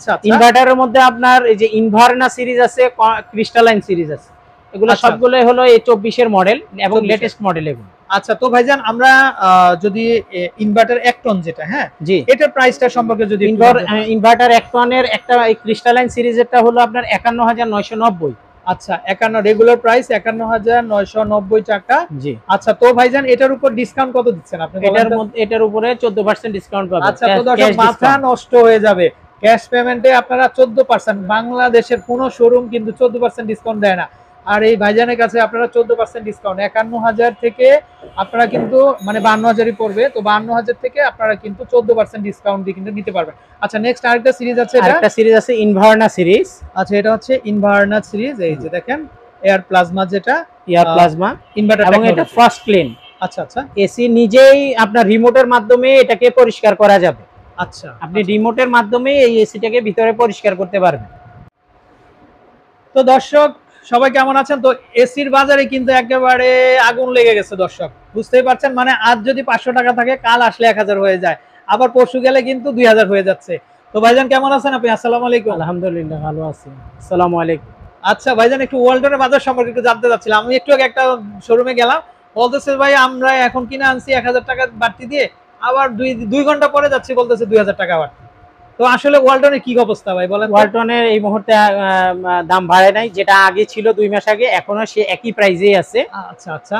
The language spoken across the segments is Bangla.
আচ্ছা আচ্ছা। ইনভার্টারের মধ্যে আপনার এই যে ইনভার্না সিরিজ আছে, ক্রিস্টালাইন সিরিজ আছে, এগুলো সবগুলোই হলো এই 24 এর মডেল এবং লেটেস্ট মডেল এগুলো। আচ্ছা, তো ভাইজান আমরা যদি ইনভার্টার 1 টন যেটা, হ্যাঁ জি, এটার প্রাইসটা সম্পর্কে যদি ইনভার্টার 1 টনের একটা এই ক্রিস্টালাইন সিরিজেরটা হলো আপনার 51990। আচ্ছা, 51 রেগুলার প্রাইস 51990 টাকা। জি। আচ্ছা, তো ভাইজান এটার উপর ডিসকাউন্ট কত দিচ্ছেন আপনি? এটার উপরে 14% ডিসকাউন্ট পাবেন। আচ্ছা, তো দর্শক মাথা নষ্ট হয়ে যাবে, ক্যাশ পেমেন্টে আপনারা 14%, বাংলাদেশের কোনো শোরুম কিন্তু 14% ডিসকাউন্ট দেয় না। আর এই ভাইজানের কাছে আপনারা 14% ডিসকাউন্ট, 51,000 থেকে আপনারা কিন্তু মানে 52,000ই পড়বে, তো 52,000 থেকে আপনারা কিন্তু 14% ডিসকাউন্ট দিয়ে কিন্তু নিতে পারবেন। আচ্ছা, নেক্সট আরেকটা সিরিজ আছে, আরেকটা সিরিজ আছে ইনভার্না সিরিজ। আচ্ছা, এটা হচ্ছে ইনভার্না সিরিজ, এই যে দেখেন এয়ার প্লাজমা, যেটা এয়ার প্লাজমা ইনভার্টার এবং এটা ফার্স্ট ক্লিন। আচ্ছা আচ্ছা, এসি নিজেই আপনার রিমোটের মাধ্যমে এটাকে পরিষ্কার করা যাবে। আচ্ছা, আপনি রিমোটের মাধ্যমে এই এসিটাকে ভিতরে পরিষ্কার করতে পারবেন। তো দর্শক সবাই কেমন আছেন? তো এসির বাজারে কিন্তু একেবারে আগুন লেগে গেছে দর্শক, বুঝতেই পারছেন। মানে আজ যদি 500 টাকা থাকে, কাল আসলে 1000 হয়ে যায়, আবার পরশু গেলে কিন্তু 2000 হয়ে যাচ্ছে। তো ভাইজান কেমন আছেন আপনি? আসসালামু আলাইকুম। আলহামদুলিল্লাহ ভালো আছি। আসসালামু আলাইকুম। আচ্ছা ভাইজান, একটু ওয়ালটনের বাজার সম্পর্কে একটু জানতে চাচ্ছিলাম। আমি একটু আগে একটা শোরুমে গেলাম, বলতেছে ভাই আমরা এখন কিনে আনছি 1000 টাকা বাড়তি দিয়ে, আবার দুই ঘন্টা পরে যাচ্ছি বলতেছে 2000 টাকা বাড়তি। তো আসলে ওয়ালটনের কি অবস্থা ভাই বলেন? ওয়ালটনের এই মুহূর্তে দাম বাড়ে নাই, যেটা আগে ছিল 2 মাস আগে, এখনো সে একই প্রাইসেই আছে। আচ্ছা আচ্ছা,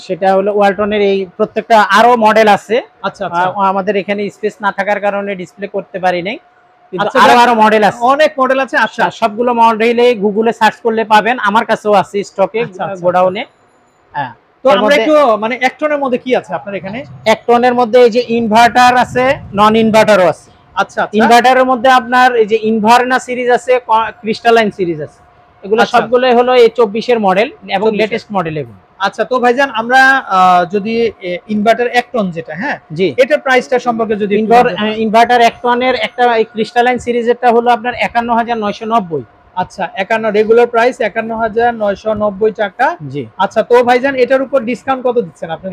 সেটা হলো ওয়ালটনের এই প্রত্যেকটা আরো মডেল আছে। আচ্ছা আচ্ছা, আমাদের এখানে স্পেস না থাকার কারণে ডিসপ্লে করতে পারি নাই, কিন্তু আরো মডেল আছে, অনেক মডেল আছে। আচ্ছা, সবগুলো মডেলে গুগলে সার্চ করলে পাবেন, আমার কাছেও আছে স্টকে গোডাউনে। হ্যাঁ, তো আমরা একটু মানে 1 টনের মধ্যে কি আছে আপনার এখানে? 1 টনের মধ্যে এই যে ইনভার্টার আছে, নন ইনভার্টারও আছে। আচ্ছা, ইনভার্টারের মধ্যে আপনার এই যে ইনভার্না সিরিজ আছে, ক্রিস্টালাইন সিরিজ আছে, এগুলো সবগুলোই হলো এই 24 এর মডেল এবং লেটেস্ট মডেল এগুলো। আচ্ছা, তো ভাইজান আমরা যদি ইনভার্টার 1 টন যেটা, হ্যাঁ জি, এটার প্রাইসটা সম্পর্কে যদি ইনভার্টার 1 টনের একটা এই ক্রিস্টালাইন সিরিজেরটা হলো আপনার 51990। আচ্ছা, 51 রেগুলার প্রাইস 51990 টাকা। জি। আচ্ছা, তো ভাইজান এটার উপর ডিসকাউন্ট কত দিচ্ছেন আপনি?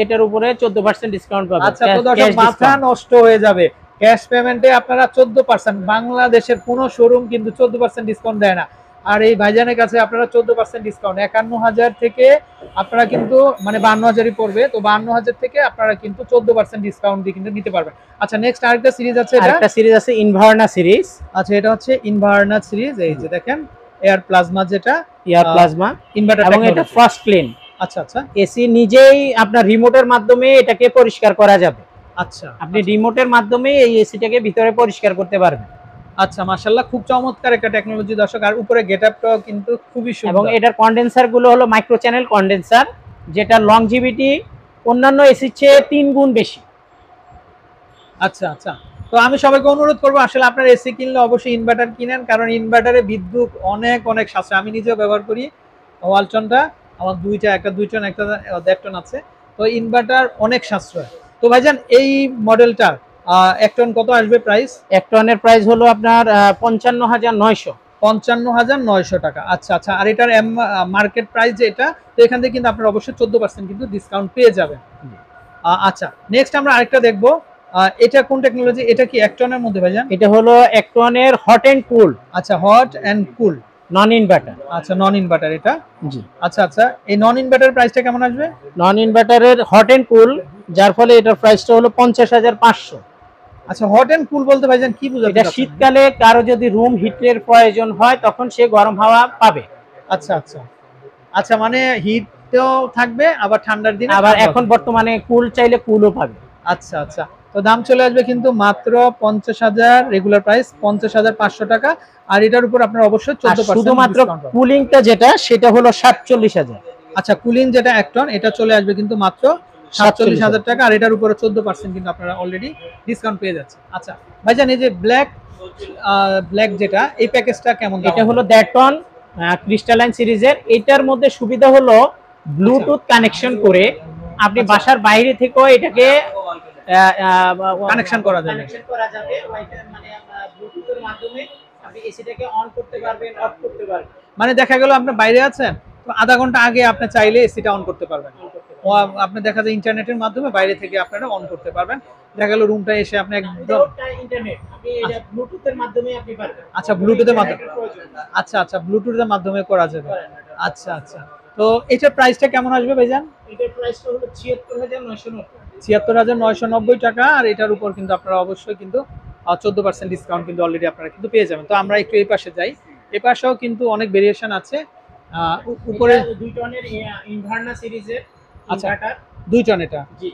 এটার উপরে 14% ডিসকাউন্ট পাবেন। আচ্ছা, তো দর্শক মাথা নষ্ট হয়ে যাবে, ক্যাশ পেমেন্টে আপনারা 14%, বাংলাদেশের কোনো শোরুম কিন্তু 14% ডিসকাউন্ট দেয় না। আর এই ভাইজানের কাছে আপনারা 14% ডিসকাউন্ট, 51,000 থেকে আপনারা কিন্তু মানে 52,000ই পড়বে, তো 52,000 থেকে আপনারা কিন্তু 14% ডিসকাউন্ট দিয়ে কিন্তু নিতে পারবেন। আচ্ছা, নেক্সট আরেকটা সিরিজ আছে, আরেকটা সিরিজ আছে ইনভার্না সিরিজ। আচ্ছা, এটা হচ্ছে ইনভার্না সিরিজ, এই যে দেখেন এয়ার প্লাজমা, যেটা এয়ার প্লাজমা ইনভার্টার এবং এটা ফার্স্ট ক্লিন। আচ্ছা আচ্ছা, এসি নিজেই আপনার রিমোটের মাধ্যমে এটাকে পরিষ্কার করা যাবে। আচ্ছা, আপনি রিমোটের মাধ্যমে এই এসিটাকে ভিতরে পরিষ্কার করতে পারবেন। আচ্ছা, মাশাআল্লাহ খুব চমৎকার একটা টেকনোলজি দর্শক, আর উপরে গেটআপটাও কিন্তু খুবই সুন্দর। এবং এটার কন্ডেন্সার গুলো হলো মাইক্রো চ্যানেল কন্ডেন্সার, যেটা লংজিভিটি অন্যান্য এসির চেয়ে 3 গুণ বেশি। আচ্ছা আচ্ছা, তো আমি সবাইকে অনুরোধ করবো আসলে আপনার এসি কিনলে অবশ্যই ইনভার্টার কিনেন, কারণ ইনভার্টারে বিদ্যুৎ অনেক অনেক সাশ্রয়। আমি নিজেও ব্যবহার করি ওয়ালটনটা, আমার একটা 2 টন একটা 1.5 টন আছে, তো ইনভার্টার অনেক সাশ্রয়। তো ভাইজান এই মডেলটার 1 টন কত আসবে প্রাইস? 1 টনের প্রাইস হলো আপনার 55,900। 55,900 টাকা। আচ্ছা আচ্ছা, আর এটার মার্কেট প্রাইস যেটা, তো এখান থেকে কিন্তু আপনার অবশ্যই 14% কিন্তু ডিসকাউন্ট পেয়ে যাবেন। আচ্ছা, নেক্সট আমরা আরেকটা দেখবো, এটা কোন টেকনোলজি? এটা কি 1 টনের মধ্যে ভাইজান? এটা হলো 1 টনের হট এন্ড কুল। আচ্ছা, hot and cool, non inverter. আচ্ছা, নন ইনভার্টার এটা। জি। আচ্ছা আচ্ছা, এই নন ইনভার্টার প্রাইসটা কেমন আসবে? নন ইনভার্টারের হট এন্ড কুল, যার ফলে এটার প্রাইসটা হলো 50,500। আচ্ছা, হট এন্ড কুল বলতে ভাইজান কি বোঝাতে? এটা শীতকালে কারো যদি রুম হিটের প্রয়োজন হয় তখন সে গরম হাওয়া পাবে। আচ্ছা আচ্ছা, আচ্ছা, মানে হিটও থাকবে আবার ঠান্ডার দিনে আবার এখন বর্তমানে কুল চাইলে কুলও পাবে। আচ্ছা আচ্ছা, তো দাম চলে আসবে কিন্তু মাত্র 50,000, রেগুলার প্রাইস 50,500 টাকা। আর এটার উপর আপনার অবশ্যই 14% শুধুমাত্র কুলিংটা যেটা, সেটা হলো 47,000। আচ্ছা, কুলিং যেটা 1 টন, এটা চলে আসবে কিন্তু মাত্র 47,000 টাকা, আর এটার উপরে 14% কিন্তু আপনারা অলরেডি ডিসকাউন্ট পেয়ে যাচ্ছে। আচ্ছা ভাইজান, এই যে ব্ল্যাক যেটা, এই প্যাকেজটা কেমন? এটা হলো 1.5 টন ক্রিস্টালাইন সিরিজের। এটার মধ্যে সুবিধা হলো ব্লুটুথ কানেকশন করে আপনি বাসার বাইরে থেকেও এটাকে কানেকশন করা যাবে, মানে ব্লুটুথের মাধ্যমে আপনি এসিটাকে অন করতে পারবেন, অফ করতে পারবেন। মানে দেখা গেল আপনি বাইরে আছেন, তো আধা ঘন্টা আগে আপনি চাইলে এসিটা অন করতে পারবেন। আপনি দেখা যায় ইন্টারনেটের মাধ্যমে বাইরে থেকে আপনারা অন করতে পারবেন। দেখা গেল রুমটা এসে আপনি একদম ইন্টারনেট আপনি এটা ব্লুটুথের মাধ্যমে আপনি পারবেন। আচ্ছা ব্লুটুথের মাধ্যমে, ইন্টারনেটের প্রয়োজন নেই। আচ্ছা আচ্ছা ব্লুটুথের মাধ্যমে করা যাবে। আচ্ছা আচ্ছা, তো এটার প্রাইসটা কেমন আসবে ভাইজান? এটার প্রাইসটা হলো ৭৬,৯৯০ ৭৬,৯৯০ টাকা। আর এটার উপর কিন্তু আপনারা অবশ্যই কিন্তু 14% ডিসকাউন্ট কিন্তু অলরেডি আপনারা কিন্তু পেয়ে যাবেন। তো আমরা একটু এই পাশে যাই, এ পাশেও কিন্তু অনেক ভেরিয়েশন আছে। উপরে ২ টনের ইনভার্না সিরিজের আচ্ছা ইনভার্টার 2 টন এটা। জি,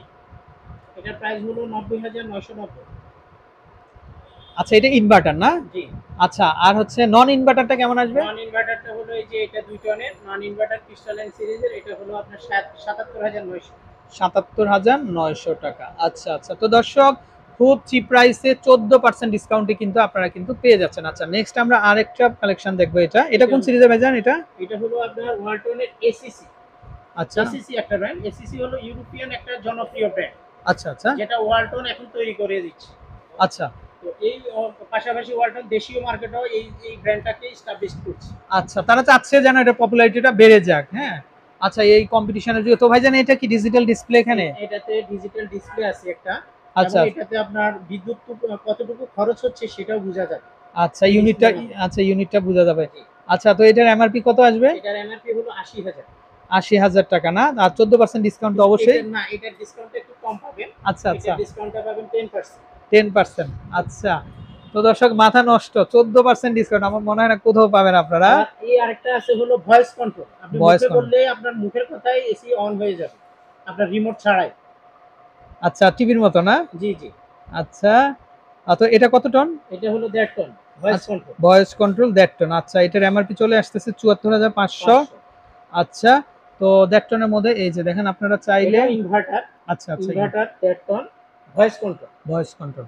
এটার প্রাইস হলো ৯০,৯৯০। আচ্ছা এটা ইনভার্টার না? জি, আচ্ছা আর হচ্ছে নন ইনভার্টারটা কেমন আসবে? নন ইনভার্টারটা হলো এই যে এটা ২ টনের নন ইনভার্টার ক্রিস্টালাইন সিরিজের, এটা হলো আপনার ৭৭,৯০০। ৭৭,৯০০ টাকা। আচ্ছা আচ্ছা, তো দর্শক খুব চিপ প্রাইসে 14% ডিসকাউন্টে কিন্তু আপনারা কিন্তু পেয়ে যাচ্ছেন। আচ্ছা নেক্সট আমরা আরেকটা কালেকশন দেখবো। এটা কোন সিরিজে ভাইজান এটা? এটা হলো আপনার ওয়ালটনের এসিসি। আচ্ছা এসিসি একটা ব্র্যান্ড, এসিসি হলো ইউরোপিয়ান একটা জনপ্রিয় ব্র্যান্ড, আচ্ছা আচ্ছা যেটা ওয়ালটন এখন তৈরি করে দিচ্ছে। আচ্ছা তো এই পাশাপাশি ওয়ালটন দেশীয় মার্কেটেও এই ব্র্যান্ডটাকে এস্টাবলিশ করছে। আচ্ছা, তারা চাচ্ছে যেন এটা পপুলারিটিটা বেড়ে যাক। হ্যাঁ আচ্ছা, এই কম্পিটিশনের যুগে তো ভাইজান এটা কি ডিজিটাল ডিসপ্লে এখানে? এটাতে ডিজিটাল ডিসপ্লে আছে একটা, আচ্ছা এবং এটাতে আপনার বিদ্যুৎ কতটুকু খরচ হচ্ছে সেটাও বোঝা যাবে। আচ্ছা ইউনিটটা, আচ্ছা ইউনিটটা বোঝা যাবে। আচ্ছা তো এটার এমআরপি কত আসবে? এটার এমআরপি হলো ৮০,০০০। ৮০,০০০ টাকা না? আর 14% ডিসকাউন্ট তো অবশ্যই। না, এটার ডিসকাউন্টটা একটু কম পাবেন। আচ্ছা আচ্ছা এটার ডিসকাউন্টটা পাবেন 10%। 10%। আচ্ছা তো দর্শক মাথা নষ্ট, 14% ডিসকাউন্ট আমার মনে হয় না কোথাও পাবেন আপনারা। আর এই আরেকটা আছে হলো ভয়েস কন্ট্রোল, আপনি ভয়েস মুখে বললে আপনার মুখের কথাই এসি অন হয়ে যাবে আপনার রিমোট ছাড়াই। আচ্ছা টিভির মতো না? জি জি, আচ্ছা তো এটা কত টন? এটা হলো ১.৫ ton voice control. Voice control ১.৫ টন। আচ্ছা এটার এমআরপি চলে আসতেছে ৭৪,৫০০। আচ্ছা তো ১.৫ টনের মধ্যে এই যে দেখেন আপনারা চাইলে ইনভার্টার, আচ্ছা আচ্ছা ইনভার্টার ১.৫ ton voice control. Voice control.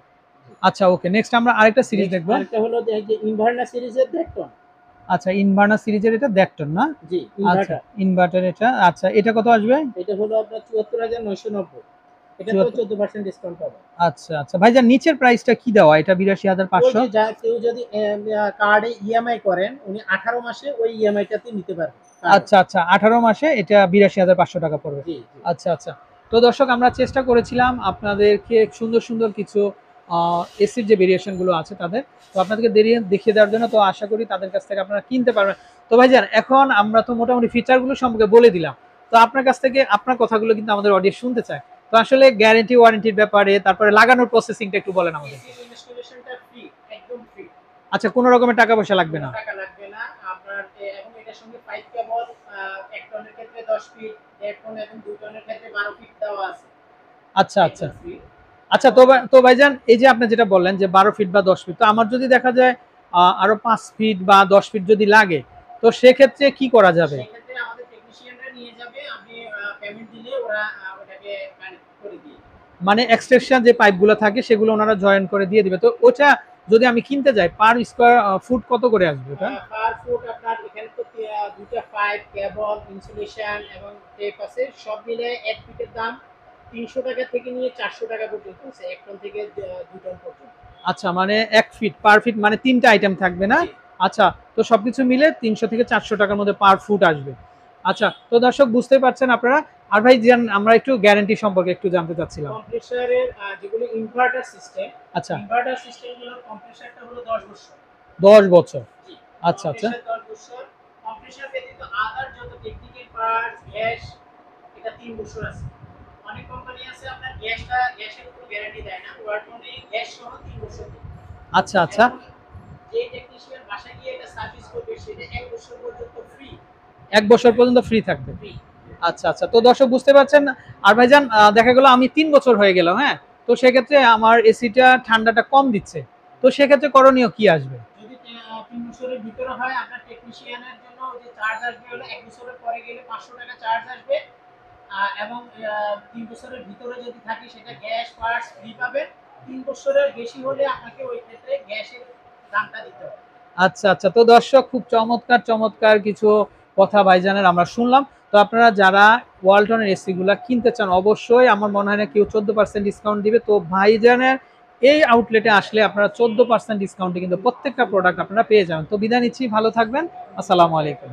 আচ্ছা ওকে, নেক্সট আমরা আরেকটা সিরিজ দেখবো। আরেকটা হলো এই যে ইনভার্না সিরিজের ১.৫ টন। আচ্ছা ইনভার্নার সিরিজের এটা ১.৫ টন না? জি আচ্ছা ইনভার্টার, ইনভার্টার এটা। আচ্ছা এটা কত আসবে? এটা হলো আপনার ৭৪,৯৯০। এটা তো 14% ডিসকাউন্ট পাবেন। আচ্ছা আচ্ছা ভাইজান নিচের প্রাইসটা কি দেওয়া? এটা ওই ৮২,৫০০। যে কেউ যদি কার্ডে ইএমআই করেন উনি 18 মাসে ওই ইএমআইটাতে নিতে পারবেন। আচ্ছা আচ্ছা ১৮ মাসে এটা ৮২,৫০০ টাকা পড়বে। জি জি, আচ্ছা আচ্ছা, তো দর্শক আমরা চেষ্টা করেছিলাম আপনাদেরকে সুন্দর সুন্দর কিছু এসির যে ভেরিয়েশন গুলো আছে তাদের, তো আপনাদেরকে দেখিয়ে দেওয়ার জন্য। তো আশা করি তাদের কাছ থেকে আপনারা কিনতে পারবেন। তো ভাইজান এখন আমরা তো মোটামুটি ফিচারগুলো সম্পর্কে বলে দিলাম, তো আপনার কাছ থেকে আপনার কথাগুলো কিন্তু আমাদের অডিয়েন্স শুনতে চায়। তো আসলে গ্যারান্টি ওয়ারেন্টির ব্যাপারে, তারপরে লাগানোর প্রসেসিংটা একটু বলেন আমাদের। এসির ইনস্টলেশনটা ফ্রি, একদম ফ্রি। আচ্ছা কোনো রকমের টাকা পয়সা লাগবে না? টাকা লাগবে না আপনার। এবং এটার সঙ্গে পাইপ কেবল ১ টনের ক্ষেত্রে ১০ ফিট, ১.৫ টন এবং ২ টনের ক্ষেত্রে ১২ ফিট দেওয়া আছে। আচ্ছা আচ্ছা আচ্ছা, তো ভাইজান এই যে আপনি যেটা বললেন যে ১২ ফিট বা ১০ ফিট, তো আমার যদি দেখা যায় আরো ৫ ফিট বা ১০ ফিট যদি লাগে, তো সেক্ষেত্রে কি করা যাবে? সেক্ষেত্রে আমাদের টেকনিশিয়ানরা নিয়ে যাবে, আপনি পেমেন্ট দিলে ওরা ওটাকে কানেক্ট করে দিয়ে দিবে। মানে এক্সটেনশন যে পাইপগুলো থাকে সেগুলো ওনারা জয়েন করে দিয়ে দিবে। তো ওটা যদি আমি কিনতে যাই পার স্কয়ার ফুট কত করে আসবে ওটা? পার ফুট আপনার এখানে তো দুইটা পাইপ, কেবল, ইনসুলেশন এবং টেপ আছে, সব মিলে ১ ফিটের দাম ৩০০ টাকা থেকে নিয়ে ৪০০ টাকা পর্যন্ত আছে, ১ টন থেকে ২ টন পর্যন্ত। আচ্ছা মানে ১ ফিট পার ফিট মানে ৩টা আইটেম থাকবে না? জি। আচ্ছা তো সবকিছু মিলে ৩০০ থেকে ৪০০ টাকার মধ্যে পার ফুট আসবে। আচ্ছা তো দর্শক বুঝতে পারছেন আপনারা। আর ভাই আমরা একটু গ্যারান্টি সম্পর্কে একটু জানতে চাচ্ছিলাম। কম্প্রেসারের যেগুলো ইনভার্টার সিস্টেম, আচ্ছা ইনভার্টার সিস্টেমগুলোর কম্প্রেসারটা হলো ১০ বছর। ১০ বছর। জি, আচ্ছা আচ্ছা ১০ বছর। কম্প্রেসার ব্যতীত আদার যত টেকনিক্যাল পার্টস, গ্যাস, এটা ৩ বছর আছে। অনেক কোম্পানি আছে আপনার গ্যাসের উপর গ্যারান্টি দেয় না, ওয়ালটনে গ্যাস সহ ৩ বছর দেয়। আচ্ছা আচ্ছা যে টেকনিশিয়ান বাসায় গিয়ে এটা সার্ভিস করবে সেটা ১ বছর পর্যন্ত ফ্রি। ১ বছর পর্যন্ত ফ্রি থাকবে। ফ্রি। আচ্ছা আচ্ছা, তো দর্শক বুঝতে পারছেন। আর ভাইজান দেখা গেল আমি ৩ বছর হয়ে গেল, হ্যাঁ, তো সেক্ষেত্রে আমার এসিটা ঠান্ডাটা কম দিচ্ছে, তো সেক্ষেত্রে করণীয় কি আসবে? যদি ৩ বছরের ভিতরে হয় আপনার টেকনিশিয়ানের জন্য ওই যে চার্জ আসবে হলো ১ বছরের পরে গেলে ৫০০ টাকা চার্জ আসবে। এবং ৩ বছরের ভিতরে যদি থাকে সেটা গ্যাস পার্টস ফ্রি পাবেন। ৩ বছরের বেশি হলে আপনাকে ওই ক্ষেত্রে গ্যাসের দামটা দিতে হবে। আচ্ছা আচ্ছা, তো দর্শক খুব চমৎকার চমৎকার কিছু কথা ভাইজানের আমরা শুনলাম। তো আপনারা যারা ওয়ালটনের এসি গুলা কিনতে চান অবশ্যই আমার মনে হয় না কেউ 14% ডিসকাউন্ট দিবে। তো ভাইজানের এই আউটলেটে আসলে আপনারা 14% ডিসকাউন্টে কিন্তু প্রত্যেকটা প্রোডাক্ট আপনারা পেয়ে যাবেন। তো বিদায় নিচ্ছি, ভালো থাকবেন, আসসালামু আলাইকুম।